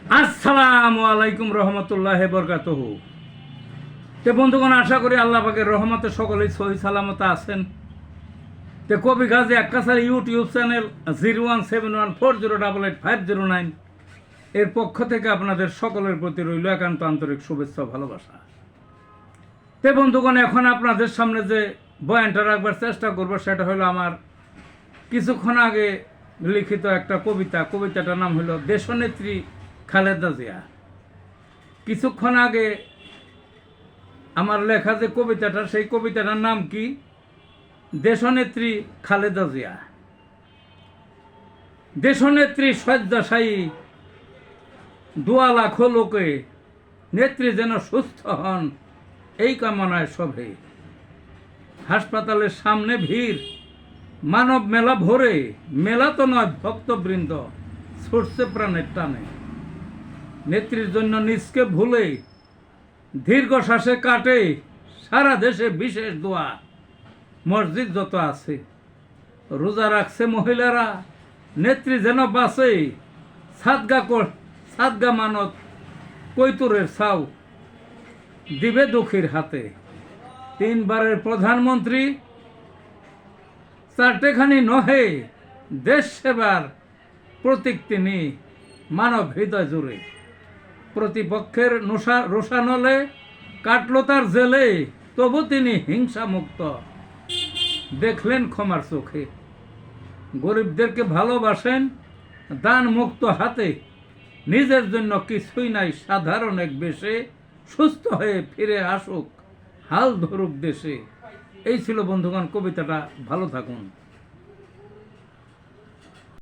আসসালামু আলাইকুম রহমতুল্লাহি বরকাতুহু। তে বন্ধুগণ, আশা করি আল্লাহ পাকের রহমতে সকলেই সহি সালামত আছেন। তে কবি গাজী আক্কাসার ইউটিউব চ্যানেল 017140885009 এর পক্ষ থেকে আপনাদের সকলের প্রতি রইল একান্ত আন্তরিক শুভেচ্ছা ভালোবাসা। তে বন্ধুগণ, এখন আপনাদের সামনে যে বয়ানটা রাখবার চেষ্টা করব সেটা হলো আমার কিছুক্ষণ আগে লিখিত একটা কবিতাটার নাম হলো দেশনেত্রী খালেদা জিয়া। কিছুক্ষণ আগে আমার লেখা যে কবিতাটা, সেই কবিতাটার নাম কি? দেশনেত্রী খালেদা জিয়া। দেশনেত্রী শয্যাশায়ী, দোয়া লাখো লোকে, নেত্রী যেন সুস্থ হন এই কামনায় সবে। হাসপাতালের সামনে ভিড়, মানব মেলা ভরে, মেলা তো নয় ভক্তবৃন্দ ছুটছে প্রাণের টানে। নেত্রীর জন্য নিজকে ভুলে দীর্ঘশ্বাসে কাটে সারা দেশে বিশেষ দোয়া। মসজিদ যত আছে রোজা রাখছে মহিলারা, নেত্রী যেন বাঁচে। সাদগা মানত কৈতুরের ছাউ দিবে দুঃখীর হাতে। 3 বারের প্রধানমন্ত্রী, 4টেখানি নহে দেশ সেবার প্রতীক তিনি মানব হৃদয় জুড়ে। প্রতিপক্ষের রোষানলে কাটল তার জেলে, তবু তিনি হিংসা মুক্ত দেখলেন ক্ষমার চোখে। গরিবদেরকে ভালোবাসেন দান মুক্ত হাতে, নিজের জন্য কিছুই নাই সাধারণ এক বেশে। সুস্থ হয়ে ফিরে আসুক, হাল ধরুক দেশে। এই ছিল বন্ধুগণ কবিতাটা। ভালো থাকুন।